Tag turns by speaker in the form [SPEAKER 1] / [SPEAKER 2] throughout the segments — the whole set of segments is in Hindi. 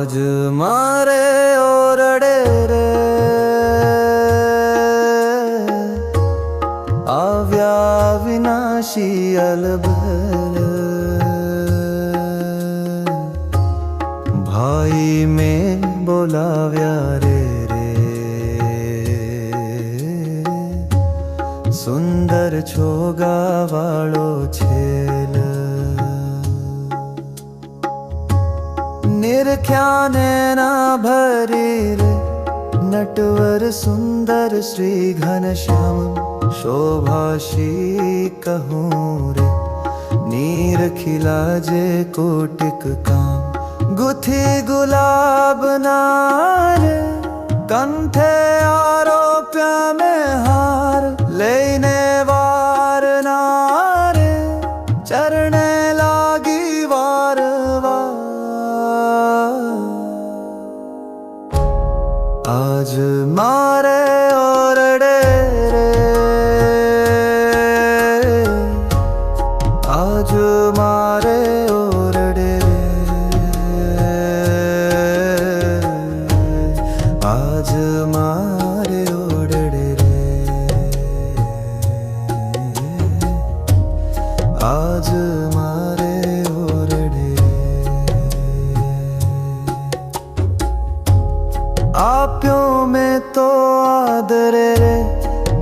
[SPEAKER 1] आज मारे ओरडे रे आव्या विनाशी अलबल भाई में बोलाव्या रे सुंदर छोगा वाळो छेल निरख्याने ना भरी रे नटवर सुंदर श्री घनश्याम शोभाशी कहूँ रे नीर खिलाजे कोटिक काम गुथी गुलाब नार कंठे आरोप्या में हार लेने वार नारे चरणे लागी वार वार आज मारे ओरडे रे आज मारे ओरडे रे आज मारे ओरडे रे आज मारे ओरडे आप्यों में तो आदरे रे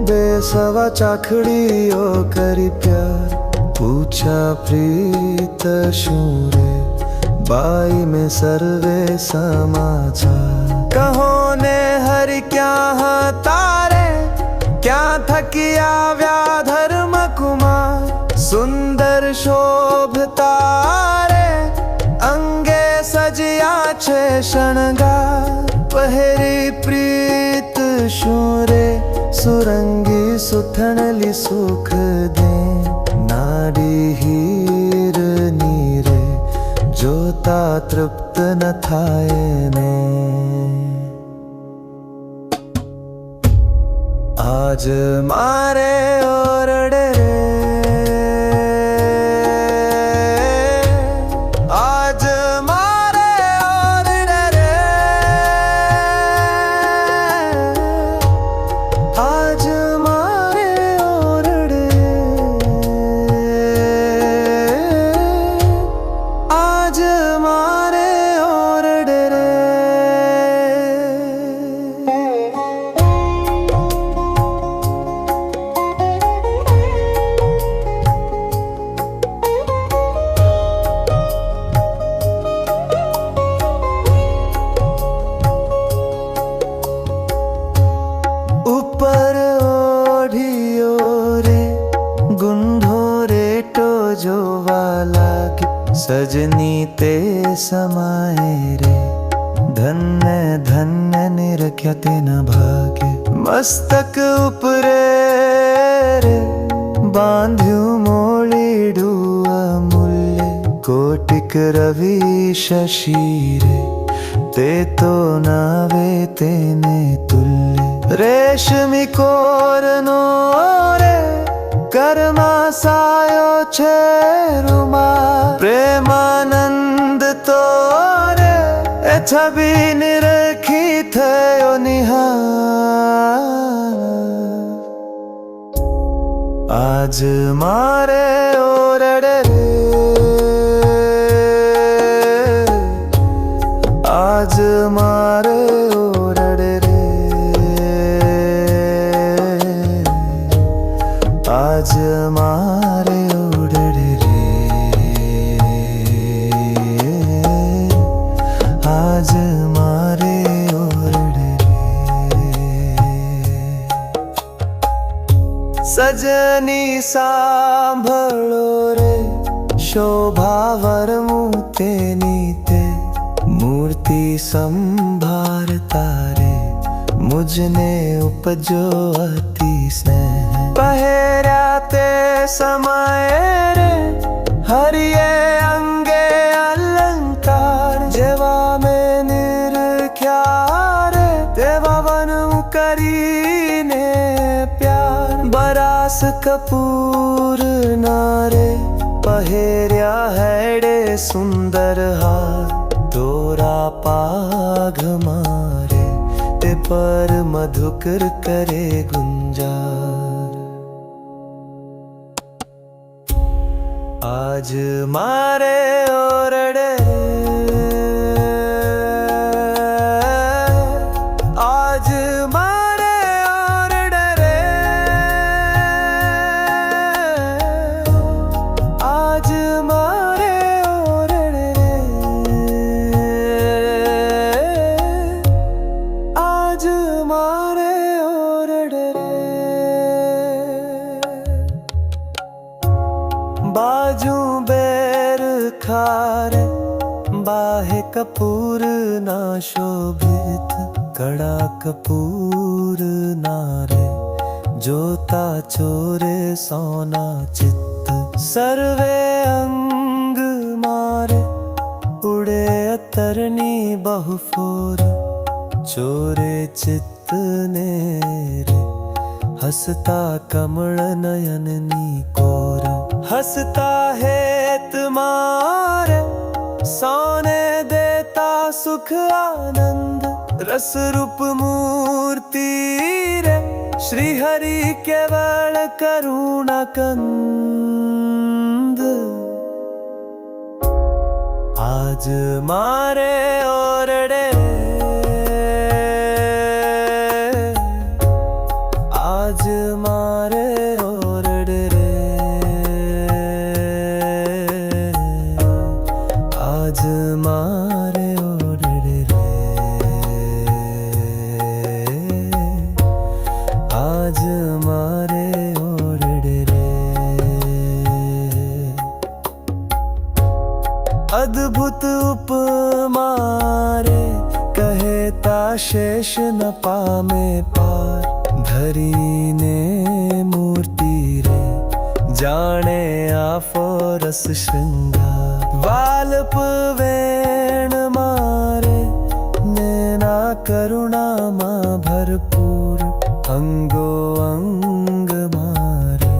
[SPEAKER 1] बेसवा चाखड़ियो करी प्यार पूछा प्रीत शूरे बाई में सर्वे समाचार कहो ने हरि क्या तारे क्या थकिया व्या धर्म कुमार सुंदर शोभ तारे अंगे सजिया छे शणगार पहरी प्रीत शूरे सुरंगी सुथनली सुख दे नारी हीर नीरे जोता तृप्त न थाए ने आज मारे ओरडे रे आज मारे ओरडे रे आज मारे ओरडे आज मारे ओरडे रे ऊपर ओढ़ियो रे गुंधो रे तो जो वाला के सजनी ते समाए रे धन्य धन्य निरख्यते न भागे मस्तक उपरे रे बांध्यू मोड़ीडू अमूल्य कोटिक रवि शशि रे ते तो नावे तेने तुल्य रेशमी कोरनो रे कर्मा सायो छे रुमा प्रेमानंद तो रे ए छवि निरखी थयो निहार आज मारे ओरडे रे आज मारे ओरडे रे आज मारे ओरडे रे आज मारे ओरडे रे सजनी सांभळो रे शोभावर मुते नीते मूर्ति संभार तारे मुझने उपजो अति स्नेह पहेर्या ते समय रे हरिये अंगे अलंकार जेवा में निरख्या रे तेवा वन करीने प्यार बरास कपूर नारे पहेर्या हेडे सुंदर हार तोरा पाघ मारे ते पर मधुकर करे गुंजार। आज मारे ओरडे आज मारे ओरडे रे आज मारे ओरडे आज मारे ओरडे बाजू बेर खारे बाहे कपूर ना शोभित कड़ा कपूर नारे जोता चोरे सोना चित्त सर्वे अंग मारे उड़े अतरनी बहुफोर चोरे चित्त नेरे हसता कमल नयन नी कोर हसता है तुम्हारे सोने देता सुख आनंद रस रूप मूर्ति रे श्री हरि केवल करुणा कंद। आज मारे ओरडे आज मारे ओरडे आज मारे ओरडे आज मारे ओरडे अद्भुत उपमारे कहेता शेष न पामे पार धरीने मूर्ति रे जाने आफो रस श्रृंगार वाल्प वेण मारे नैना करुणा मां भरपूर अंगो अंग मारे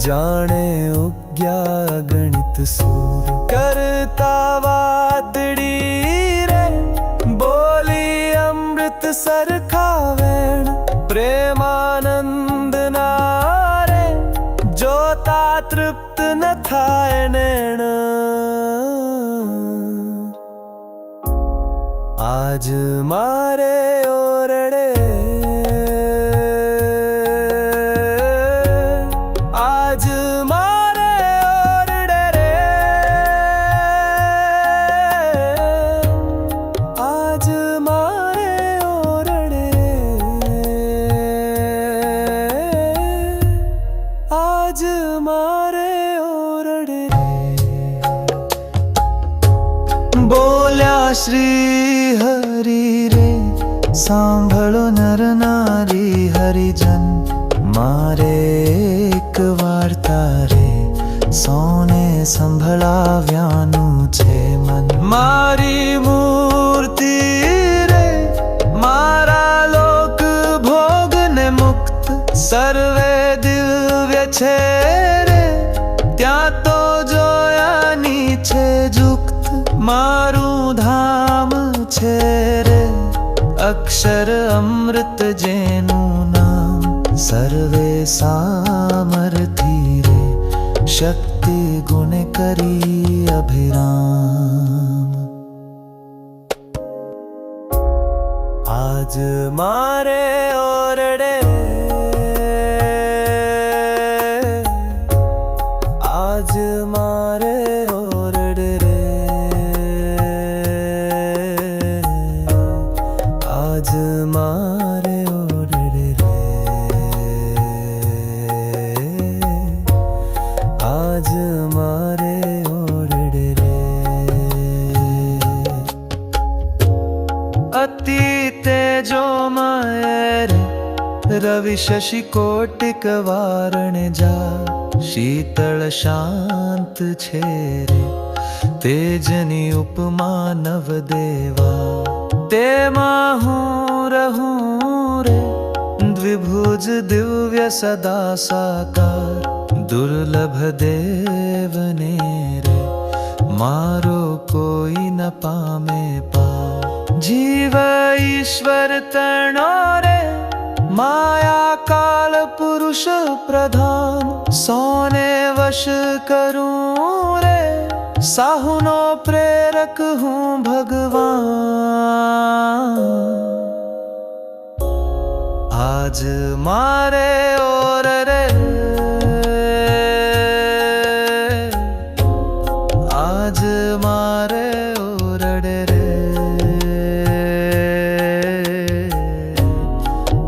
[SPEAKER 1] जाने उग्या गणित सूर करता वातड़ी रे बोली अमृत सरखा वेण प्रेमानंद नारे जोता तृप्त न थाय नैण। आज मारे ओरडे आज मारे ओरडे रे आज मारे ओरडे आज मारे ओरडे बोल्या श्री हरि रे सांभळो नर नारी हरिजन मारे एक वार्ता रे सोने संभळाव्यानु छे मन मारी मूर्ति रे मारा लोक भोग ने मुक्त सर्वे दिव्य छे रे त्या तो जोयानी छे जुक्त मारू धाम छे रे अक्षर अमृत जेनु नाम सर्वे सामर्थी रे शक्ति गुण करी अभिराम। आज मारे ओरडे आज मारे ओरडे आज मारे ओरडे आज मारे ओरडे अति तेजोमय रवि शशि कोटिक वारण जा शीतल शांत छे रे तेजनी उपमा नव देवा तेमा हूँ रहूं रे द्विभुज दिव्य सदा साकार दुर्लभ देवने रे मारो कोई न पामे पार। जीव ईश्वर तरणो रे, माया काल पुरुष प्रधान। सोने वश करूं रे, साहुनो प्रेरक हूँ भगवान। आज मारे और रे, आज मारे और रे,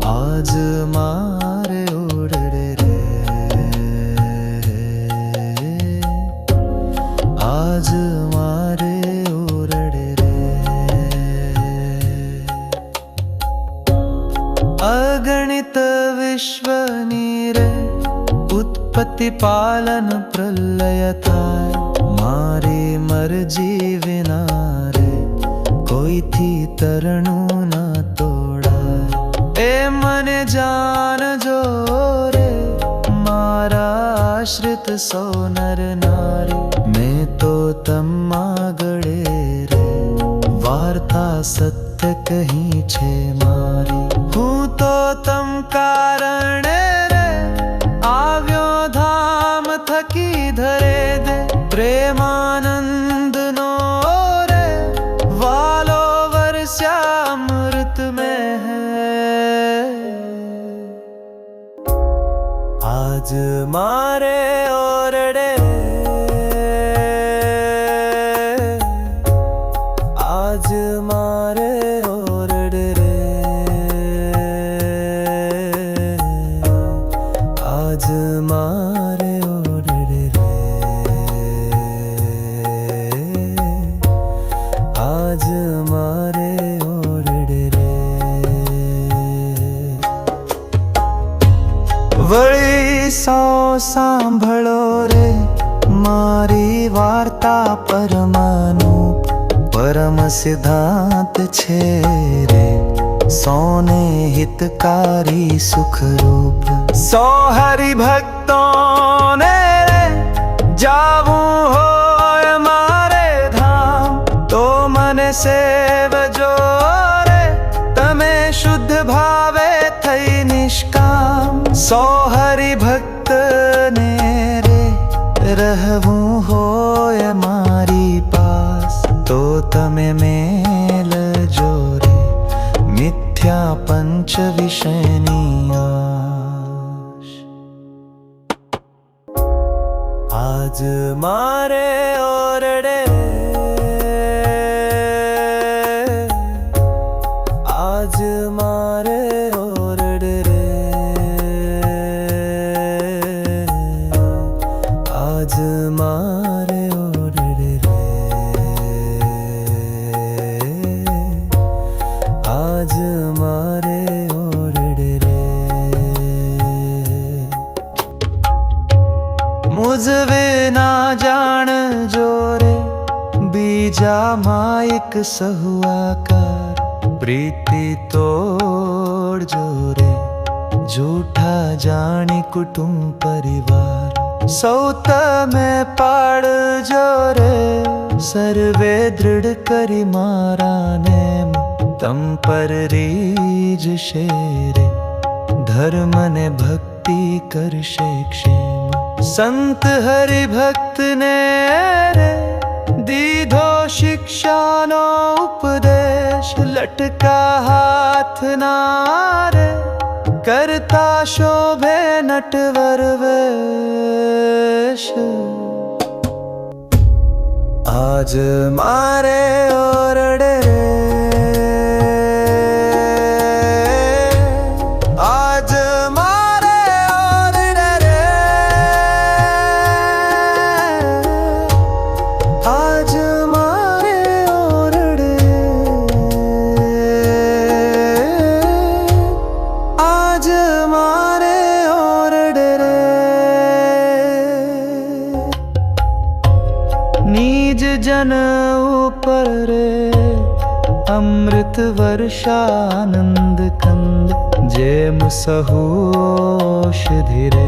[SPEAKER 1] आज मारे और रे, आज मारे और रे। अगणित विश्व नीरे, उत्पत्ति पालन प्रलय थाय। मारी मर्जी विना रे, कोई थी तरણું ना तोड़ाय। ए मन जान जो रे, मारा आश्रित सौ नर नारी। मैं तो तम आगळे रे, वार्ता सत्य कही छे मारी। हूँ तो तम कारण रे, આવ્યો धाम थकी धरे दे। प्रेमानंद नो रे, वालो वर्ष्या अमृत में है। आज मारे और रे, आज मारे और रे, आज मारे और रे, आज मारे और रे। वળી सौ सांभळो रे, मारी वार्ता परमानूप। परम सिद्धांत छे रे, सौने हितकारी सुख रूप। सौ हरि भक्तों ने रे, जावूं होय मारे धाम। तो मने सेवजो रे, तमे शुद्ध भावे थई निष्काम। सौ हरि भक्त ने रे, रहवूं होय मारी पास। तो तमे मेल जो रे, मिथ्या पंच विषयनी आश। आज मारे और रे, आज मारे और रे, आज मारे और रे, आज मारे और रे। मुझ विना जान जो रे, बीजा मायक सहुआकार। प्रीति तोड़ जो रे, झूठा जानी कुटुंब परिवार। सौत में पाड़ जो रे, सर्वे दृढ़ करी मारा नेम। तम पर रीज शेरे, धर्म ने भक्ति करशे क्षेम। संत हरि भक्त ने रे, दीधो शिक्षा नो उपदेश। लटका हाथ नारे, करता शोभे नटवर वेश। आज मारे और रे, आज मारे और रे, आज मारे और रे, आज मारे और रे। नीज जन ऊपर रे, अमृत वर्षानंद कंद। जेम सहु औषधि रे,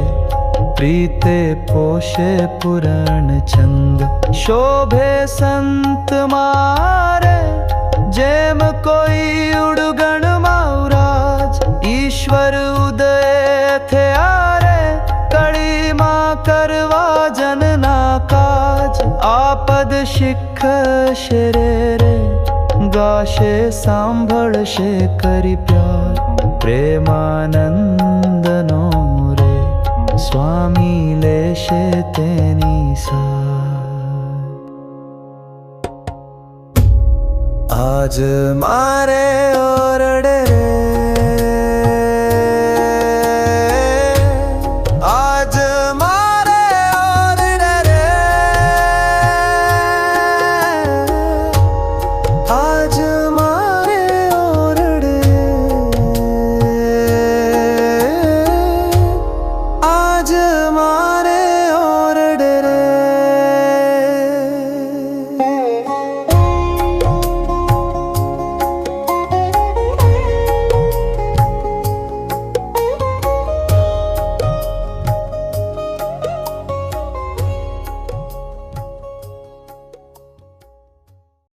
[SPEAKER 1] પ્રીતે પોષે પુરાણ છંદ શોભે સંત મારે જેમ કોઈ ઉડગણ માઉરાજ ઈશ્વર ઉદય થયારે કળીમાં કરવા જનના કાજ આપદ શીખશે રે ગાશે સાંભળશે કરી પ્યાર પ્રેમાનંદનો રે સ્વામી લેશે તેની સાથ આજ મારે